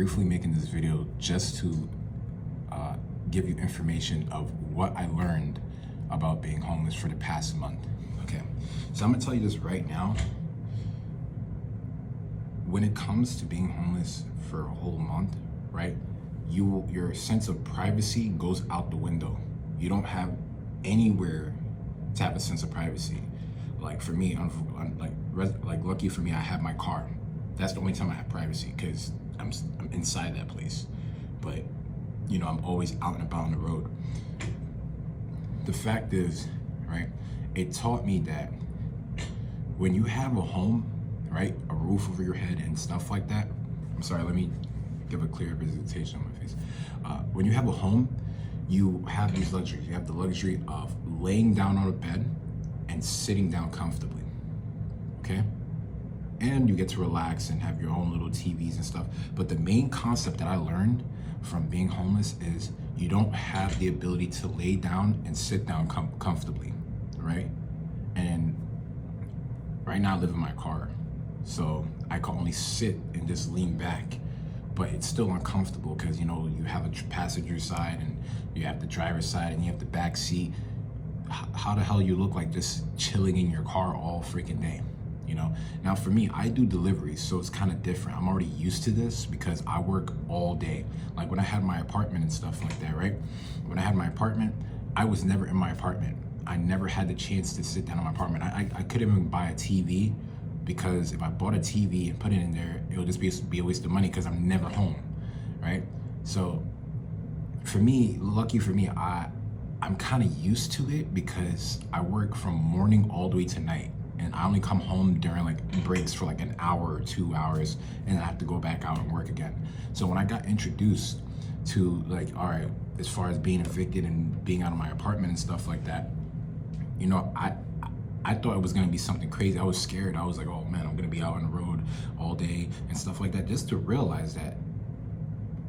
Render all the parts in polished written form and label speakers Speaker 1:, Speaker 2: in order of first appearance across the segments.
Speaker 1: briefly making this video just to give you information of what I learned about being homeless for the past month. Okay, so I'm gonna tell you this right now. When it comes to being homeless for a whole month, right, your sense of privacy goes out the window. You don't have anywhere to have a sense of privacy. Like for me, lucky for me, I have my car. That's the only time I have privacy because I'm inside that place. But you know, I'm always out and about on the road. The fact is, right, it taught me that when you have a home, right, a roof over your head and stuff like that. I'm sorry, let me give a clear presentation on my face. When you have a home, you have these luxuries. You have the luxury of laying down on a bed and sitting down comfortably, okay? And you get to relax and have your own little TVs and stuff. But the main concept that I learned from being homeless is you don't have the ability to lay down and sit down comfortably, right? And right now I live in my car, so I can only sit and just lean back, but it's still uncomfortable because, you know, you have a passenger side and you have the driver's side and you have the back seat. How the hell you look like just chilling in your car all freaking day? You know, now for me, I do deliveries, so it's kind of different. I'm already used to this because I work all day. Like when I had my apartment and stuff like that, right? When I had my apartment, I was never in my apartment. I never had the chance to sit down in my apartment. I couldn't even buy a TV because if I bought a TV and put it in there, it would just be a waste of money because I'm never home, right? So for me, lucky for me, I'm kind of used to it because I work from morning all the way to night. And I only come home during like breaks for like an hour or 2 hours, and I have to go back out and work again. So when I got introduced to like, all right, as far as being evicted and being out of my apartment and stuff like that, you know, I thought it was gonna be something crazy. I was scared. I was like, oh man, I'm gonna be out on the road all day and stuff like that. Just to realize that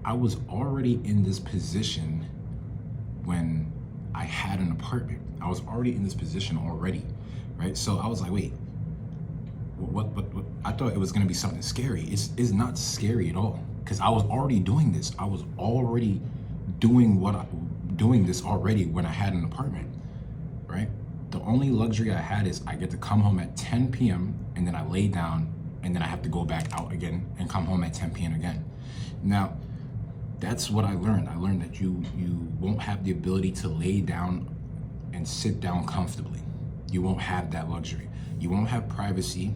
Speaker 1: I was already in this position when I had an apartment. I was already in this position already. Right? So I was like, wait, what? I thought it was gonna be something scary. It's not scary at all because I was already doing this. I was already doing this already when I had an apartment, right? The only luxury I had is I get to come home at 10 p.m. and then I lay down and then I have to go back out again and come home at 10 p.m. again. Now, that's what I learned. I learned that you won't have the ability to lay down and sit down comfortably. You won't have that luxury. You won't have privacy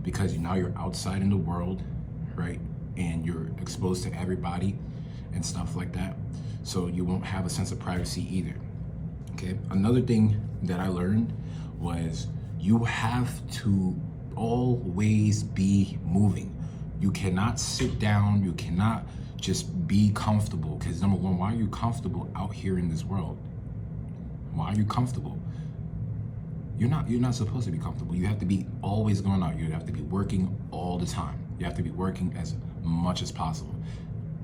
Speaker 1: because now you're outside in the world, right? And you're exposed to everybody and stuff like that. So you won't have a sense of privacy either, okay? Another thing that I learned was you have to always be moving. You cannot sit down, you cannot just be comfortable because number one, why are you comfortable out here in this world? Why are you comfortable? You're not supposed to be comfortable. You have to be always going out. You have to be working all the time. You have to be working as much as possible.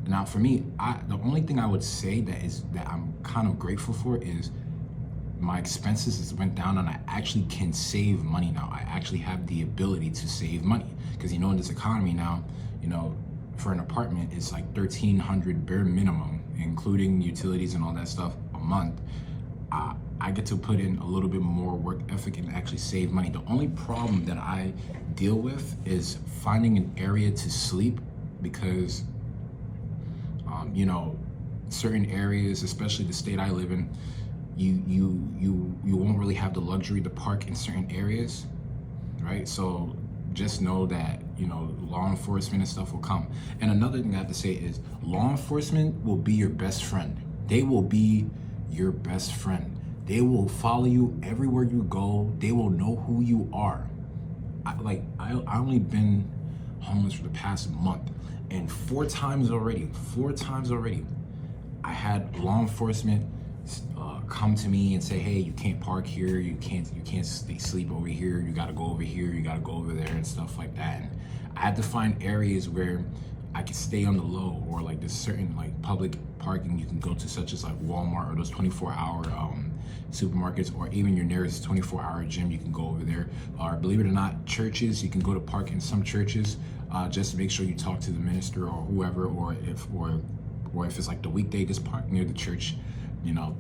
Speaker 1: Now, for me, the only thing I would say that I'm kind of grateful for is my expenses has went down and I actually can save money now. I actually have the ability to save money because, you know, in this economy now, you know, for an apartment, it's like $1,300 bare minimum, including utilities and all that stuff a month. I get to put in a little bit more work ethic and actually save money. The only problem that I deal with is finding an area to sleep because, you know, certain areas, especially the state I live in, you won't really have the luxury to park in certain areas, right? So just know that, you know, law enforcement and stuff will come. And another thing I have to say is law enforcement will be your best friend. They will be your best friend. They will follow you everywhere you go. They will know who you are. I only been homeless for the past month, and four times already, I had law enforcement come to me and say, hey, you can't park here, you can't sleep over here, you gotta go over here, you gotta go over there and stuff like that. And I had to find areas where I can stay on the low, or like there's certain like public parking you can go to, such as like Walmart or those 24-hour supermarkets, or even your nearest 24-hour gym. You can go over there. Or believe it or not, churches, you can go to park in some churches. Just to make sure you talk to the minister or whoever, or if it's like the weekday, just park near the church. You know,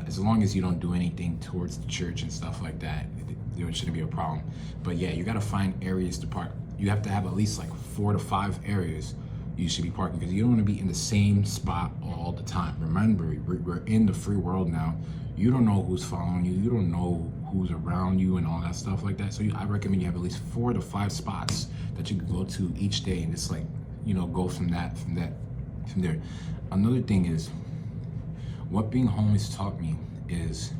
Speaker 1: as long as you don't do anything towards the church and stuff like that, there shouldn't be a problem. But yeah, you got to find areas to park. You have to have at least like 4 to 5 areas you should be parking, because you don't want to be in the same spot all the time. Remember, we're in the free world now. You don't know who's following you. You don't know who's around you and all that stuff like that. So I recommend you have at least 4 to 5 spots that you can go to each day, and just like, you know, go from there. Another thing is, what being homeless taught me is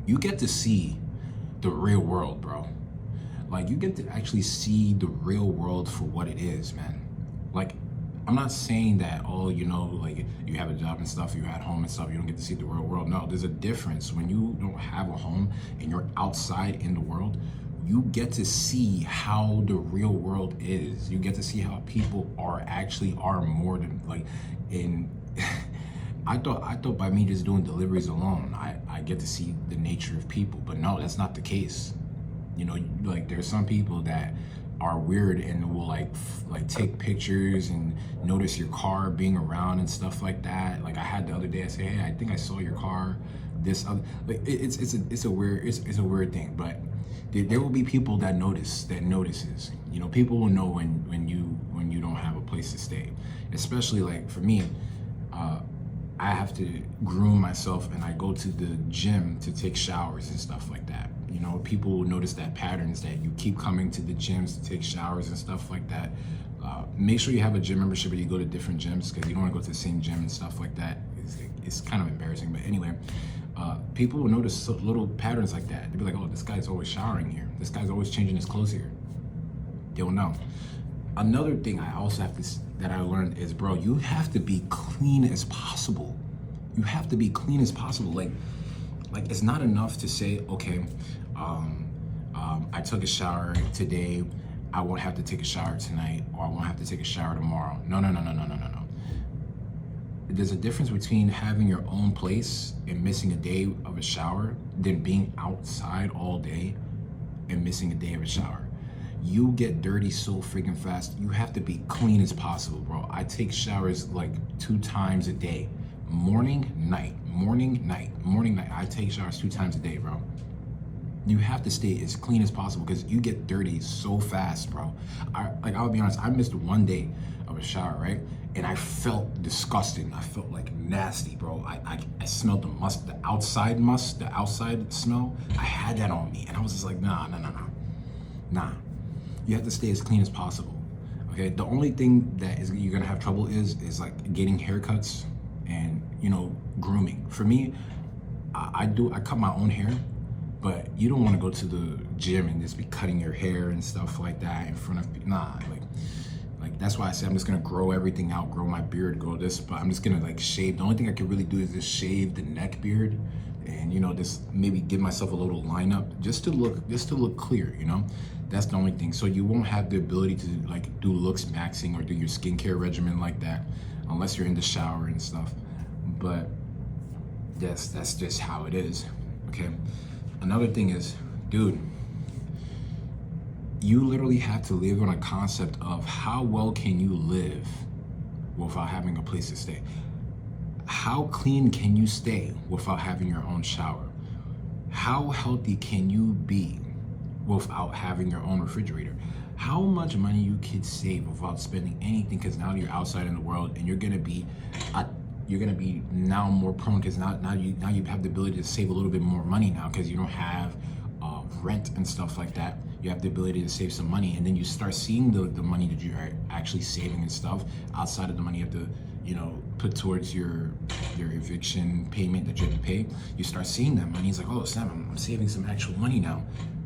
Speaker 1: you get to see the real world, bro. Like, you get to actually see the real world for what it is, man. Like, I'm not saying that, oh, you know, like you have a job and stuff, you're at home and stuff, you don't get to see the real world. No, there's a difference. When you don't have a home and you're outside in the world, you get to see how the real world is. You get to see how people are more than like in I thought by me just doing deliveries alone, I get to see the nature of people. But no, that's not the case. You know, like there's some people that are weird and will like take pictures and notice your car being around and stuff like that. Like I had the other day, I say, hey, I think I saw your car. This other, like it's a weird thing. But there will be people that notices. You know, people will know when you don't have a place to stay. Especially like for me, I have to groom myself, and I go to the gym to take showers and stuff like that. You know, people will notice that patterns that you keep coming to the gyms to take showers and stuff like that. Make sure you have a gym membership, or you go to different gyms, because you don't want to go to the same gym and stuff like that. It's kind of embarrassing, but anyway, people will notice little patterns like that. They'll be like, oh, this guy's always showering here. This guy's always changing his clothes here. They'll know. Another thing I also that I learned is, bro, you have to be clean as possible. You have to be clean as possible. Like it's not enough to say, okay, I took a shower today, I won't have to take a shower tonight, or I won't have to take a shower tomorrow. No. There's a difference between having your own place and missing a day of a shower than being outside all day and missing a day of a shower. You get dirty so freaking fast. You have to be clean as possible, bro. I take showers like 2 times a day. Morning, night. I take showers 2 times a day, bro. You have to stay as clean as possible, because you get dirty so fast, bro. I'll be honest, I missed 1 day of a shower, right? And I felt disgusting. I felt like nasty, bro. I smelled the must, the outside smell. I had that on me, and I was just like, nah. You have to stay as clean as possible. Okay, the only thing that you're gonna have trouble is like getting haircuts and, you know, grooming. For me, I cut my own hair, but you don't want to go to the gym and just be cutting your hair and stuff like that in front of people. Nah, like that's why I said I'm just gonna grow everything out, grow my beard, grow this, but I'm just gonna like shave. The only thing I can really do is just shave the neck beard, and, you know, just maybe give myself a little lineup just to look clear, you know. That's the only thing. So you won't have the ability to like do looks maxing or do your skincare regimen like that, unless you're in the shower and stuff. But that's just how it is. Okay. Another thing is, dude, you literally have to live on a concept of how well can you live without having a place to stay? How clean can you stay without having your own shower? How healthy can you be without having your own refrigerator? How much money you could save without spending anything, because now you're outside in the world, and you're gonna be now more prone, because now you have the ability to save a little bit more money now, because you don't have rent and stuff like that. You have the ability to save some money, and then you start seeing the money that you are actually saving and stuff outside of the money you have to, you know, put towards your eviction payment that you have to pay. You start seeing that money. It's like, oh snap, I'm saving some actual money now.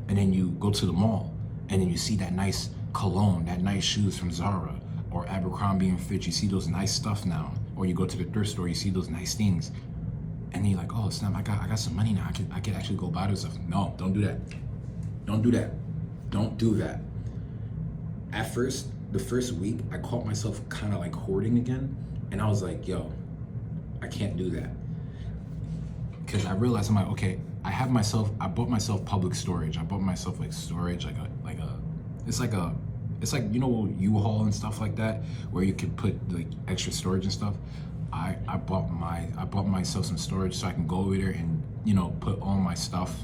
Speaker 1: And then you go to the mall, and then you see that nice cologne, that nice shoes from Zara or Abercrombie and Fitch. You see those nice stuff now. Or you go to the thrift store, you see those nice things, and you're like, oh snap, I got some money now. I could actually go buy those stuff. No, don't do that. Don't do that. At first, the first week, I caught myself kind of like hoarding again. And I was like, yo, I can't do that. Because I realized I'm like, okay, I bought myself public storage. I bought myself like storage, it's like, you know, U-Haul and stuff like that, where you can put like extra storage and stuff. I bought myself some storage so I can go over there and, you know, put all my stuff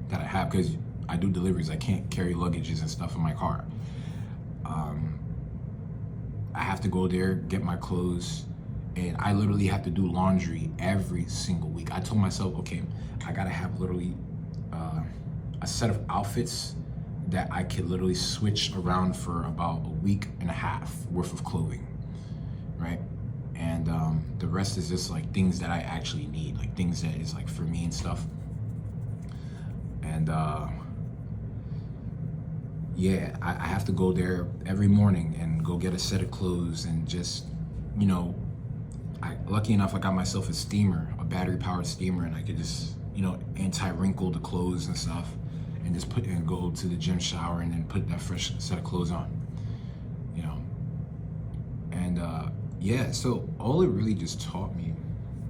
Speaker 1: that I have, because I do deliveries. I can't carry luggages and stuff in my car. I have to go there, get my clothes, and I literally have to do laundry every single week. I told myself, okay, I gotta have literally a set of outfits that I could literally switch around for about a week and a half worth of clothing, right? And the rest is just like things that I actually need, like things that is like for me and stuff. And yeah, I have to go there every morning and go get a set of clothes and just, you know, lucky enough, I got myself a steamer, a battery-powered steamer, and I could just, you know, anti-wrinkle the clothes and stuff, and just go to the gym, shower, and then put that fresh set of clothes on, you know. And yeah, so all it really just taught me,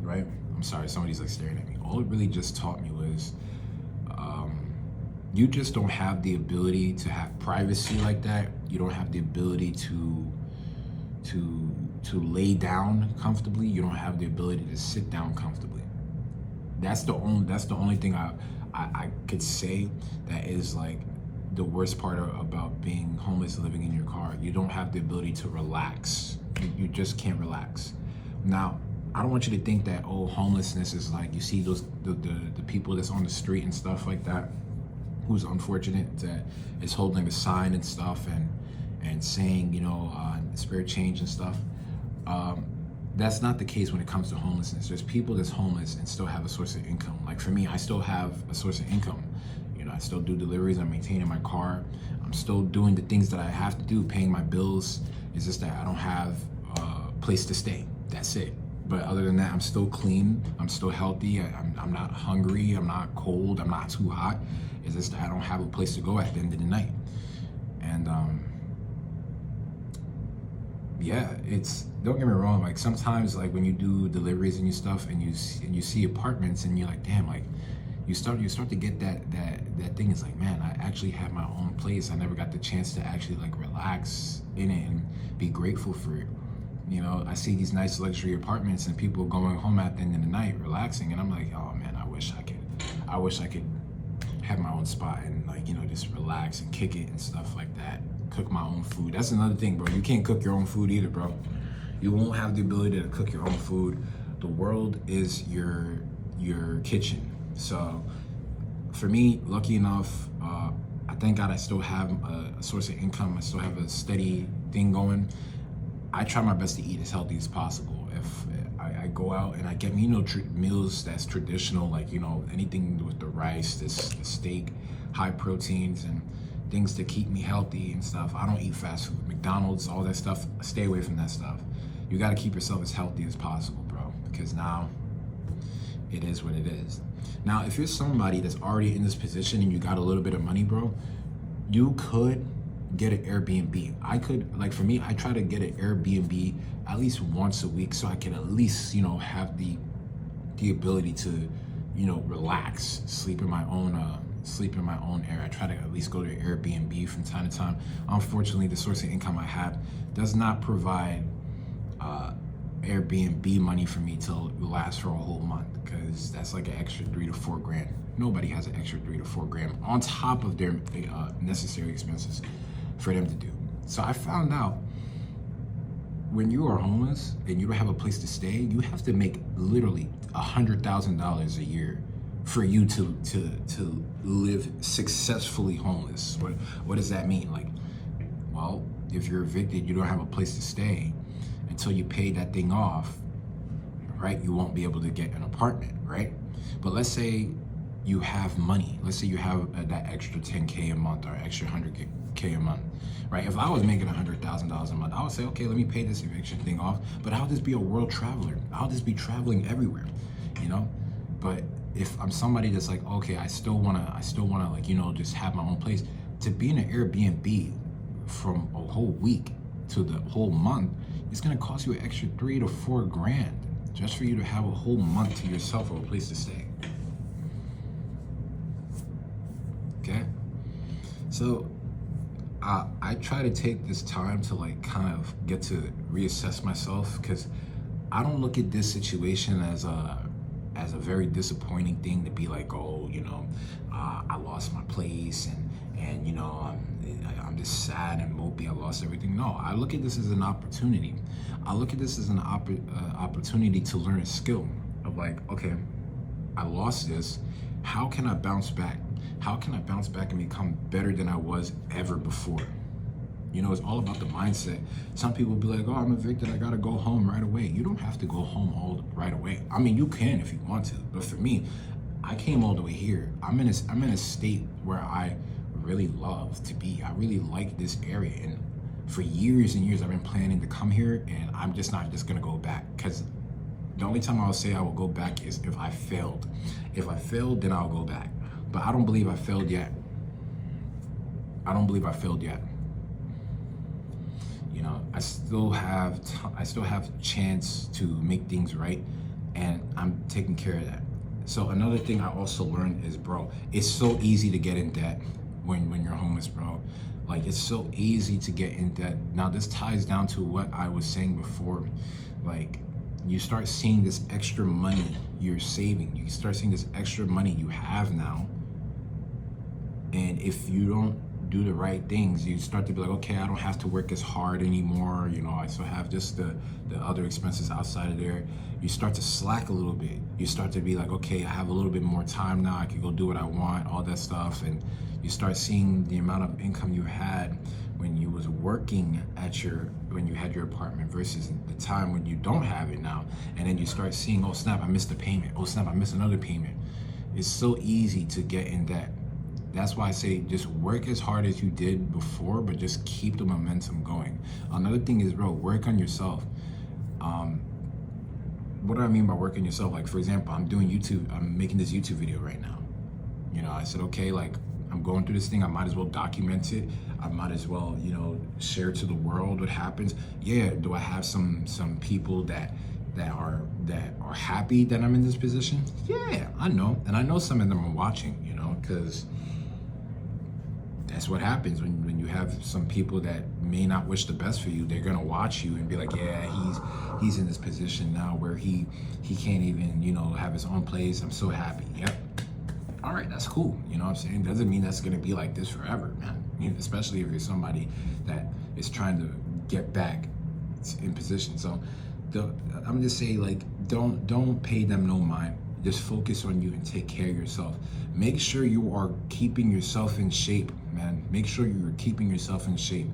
Speaker 1: right? I'm sorry, somebody's like staring at me. All it really just taught me was, you just don't have the ability to have privacy like that. You don't have the ability to lay down comfortably. You don't have the ability to sit down comfortably. That's the only thing I could say that is like the worst part about being homeless, living in your car. You don't have the ability to relax. You just can't relax. Now, I don't want you to think that, oh, homelessness is like, you see those the people that's on the street and stuff like that, who's unfortunate, that is holding a sign and stuff and saying, you know, spirit change and stuff. That's not the case when it comes to homelessness. There's people that's homeless and still have a source of income. Like for me, I still have a source of income. You know, I still do deliveries. I'm maintaining my car. I'm still doing the things that I have to do, paying my bills. It's just that I don't have a place to stay. That's it. But other than that, I'm still clean. I'm still healthy. I'm not hungry. I'm not cold. I'm not too hot. It's just that I don't have a place to go at the end of the night. And yeah, don't get me wrong, like sometimes like when you do deliveries and stuff and you see apartments and you're like, damn, like you start to get that thing. Is like, man, I actually have my own place. I never got the chance to actually like relax in it and be grateful for it. You know, I see these nice luxury apartments and people going home at the end of the night relaxing, and I'm like, oh man, I wish I could have my own spot and like, you know, just relax and kick it and stuff like that. Cook my own food. That's another thing, bro. You can't cook your own food either, bro. You won't have the ability to cook your own food. The world is your kitchen. So for me, lucky enough, I thank God I still have a source of income. I still have a steady thing going. I try my best to eat as healthy as possible. If I go out and I get me, you know, meals that's traditional, like, you know, anything with the rice, the steak, high proteins, and things to keep me healthy and stuff. I don't eat fast food, McDonald's, all that stuff. Stay away from that stuff. You got to keep yourself as healthy as possible, bro, because now it is what it is. Now, if you're somebody that's already in this position and you got a little bit of money, bro, you could get an Airbnb. Like for me, I try to get an Airbnb at least once a week so I can at least, you know, have the ability to, you know, relax, sleep in my own air. I try to at least go to Airbnb from time to time. Unfortunately, the source of income I have does not provide Airbnb money for me to last for a whole month, because that's like an extra $3 to $4 grand. Nobody has an extra $3 to $4 grand on top of their necessary expenses for them to do. So I found out when you are homeless and you don't have a place to stay, you have to make literally $100,000 a year for you to live successfully homeless. What does that mean? Like, well, if you're evicted, you don't have a place to stay until you pay that thing off, right? You won't be able to get an apartment, right? But let's say you have money. Let's say you have that extra 10K a month or extra 100K a month, right? If I was making $100,000 a month, I would say, okay, let me pay this eviction thing off, but I'll just be a world traveler. I'll just be traveling everywhere, you know? But if I'm somebody that's like, okay, I still wanna like, you know, just have my own place, to be in an Airbnb from a whole week to the whole month, it's gonna cost you an extra 3 to 4 grand just for you to have a whole month to yourself or a place to stay. Okay? So I try to take this time to like kind of get to reassess myself, because I don't look at this situation as a very disappointing thing to be like, oh, I lost my place and I'm just sad and mopey. I lost everything. No, I look at this as an opportunity. I look at this as an opportunity to learn a skill of like, okay, I lost this. How can I bounce back? How can I bounce back and become better than I was ever before? It's all about the mindset. Some people be like, oh, I'm evicted, I gotta go home right away. You don't have to go home all right away. I mean, you can if you want to, but for me, I came all the way here. I'm in a state where I really love to be. I really like this area, and for years and years I've been planning to come here, and I'm just not just gonna go back, because the only time I'll say I will go back is if I failed. If I failed, then I'll go back. But I don't believe I failed yet. I don't believe I failed yet. I still have chance to make things right, and I'm taking care of that. So another thing I also learned is, bro, it's so easy to get in debt when you're homeless, bro. Like, it's so easy to get in debt. Now, this ties down to what I was saying before. Like, you start seeing this extra money you're saving. You start seeing this extra money you have now. And if you don't do the right things, you start to be like, okay, I don't have to work as hard anymore. I still have just the other expenses outside of there. You start to slack a little bit. You start to be like, okay, I have a little bit more time now. I can go do what I want, all that stuff. And you start seeing the amount of income you had when you was working when you had your apartment versus the time when you don't have it now. And then you start seeing, oh snap, I missed a payment. Oh snap, I missed another payment. It's so easy to get in debt. That's why I say just work as hard as you did before, but just keep the momentum going. Another thing is, bro, work on yourself. What do I mean by work on yourself? Like, for example, I'm making this YouTube video right now. I said, okay, like, I'm going through this thing, I might as well document it. I might as well, share to the world what happens. Yeah, do I have some people that are happy that I'm in this position? Yeah, I know. And I know some of them are watching, because that's what happens when you have some people that may not wish the best for you. They're gonna watch you and be like, yeah, he's in this position now where he can't even, have his own place. I'm so happy. Yep. All right, that's cool. You know what I'm saying? Doesn't mean that's gonna be like this forever, man. Especially if you're somebody that is trying to get back in position. So I'm just saying, like, don't pay them no mind. Just focus on you and take care of yourself. Make sure you are keeping yourself in shape, man. Make sure you're keeping yourself in shape.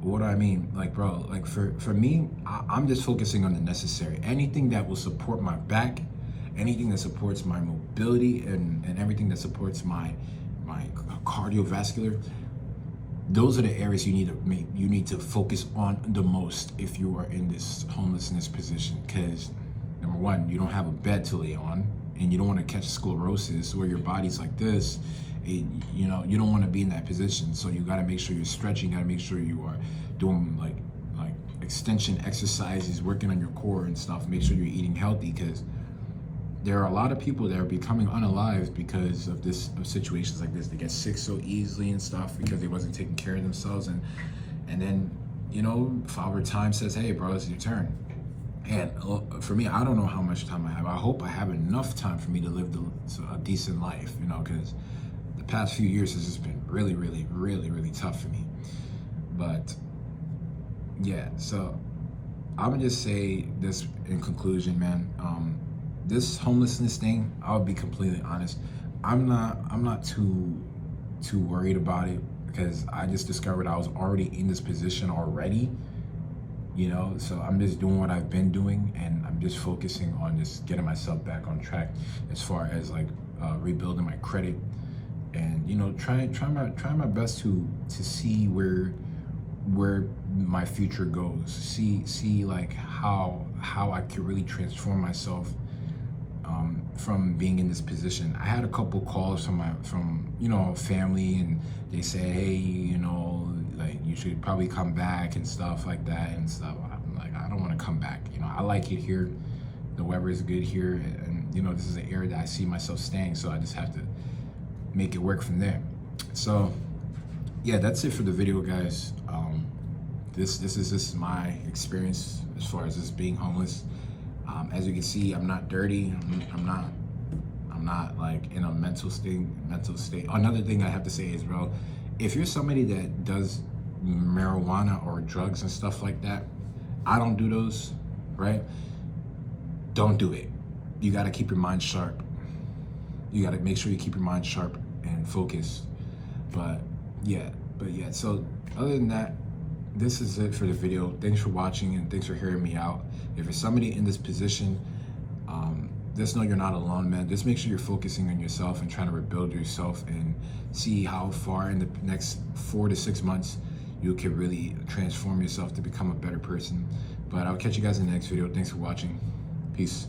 Speaker 1: What do I mean? Like, bro, like for me, I'm just focusing on the necessary. Anything that will support my back, anything that supports my mobility, and everything that supports my cardiovascular, those are the areas you need to focus on the most if you are in this homelessness position. Because number one, you don't have a bed to lay on, and you don't want to catch sclerosis where your body's like this. You don't want to be in that position. So you got to make sure you're stretching. You got to make sure you are doing like extension exercises, working on your core and stuff. Make sure you're eating healthy, because there are a lot of people that are becoming unalived because of situations like this. They get sick so easily and stuff because they wasn't taking care of themselves, and then Father Time says, hey, bro, it's your turn. And for me, I don't know how much time I have. I hope I have enough time for me to live a decent life, because the past few years has just been really, really, really, really tough for me. But yeah, so I would just say this in conclusion, man. This homelessness thing, I'll be completely honest. I'm not too worried about it, because I just discovered I was already in this position already. So I'm just doing what I've been doing, and I'm just focusing on just getting myself back on track as far as like rebuilding my credit, and try my best to see where my future goes. See like how I could really transform myself from being in this position. I had a couple calls from family, and they say, hey, like you should probably come back and stuff like that and stuff. I'm like, I don't want to come back. You know, I like it here. The weather is good here, and you know, this is an area that I see myself staying. So I just have to make it work from there. So yeah, that's it for the video, guys. This is my experience as far as this being homeless. As you can see, I'm not dirty. I'm not like in a mental state. Another thing I have to say is, bro, if you're somebody that does marijuana or drugs and stuff like that, I don't do those, right? Don't do it. You got to keep your mind sharp. You got to make sure you keep your mind sharp and focused. But yeah, so other than that, this is it for the video. Thanks for watching and thanks for hearing me out. If you're somebody in this position, just know you're not alone, man. Just make sure you're focusing on yourself and trying to rebuild yourself and see how far in the next 4 to 6 months you can really transform yourself to become a better person. But I'll catch you guys in the next video. Thanks for watching. Peace.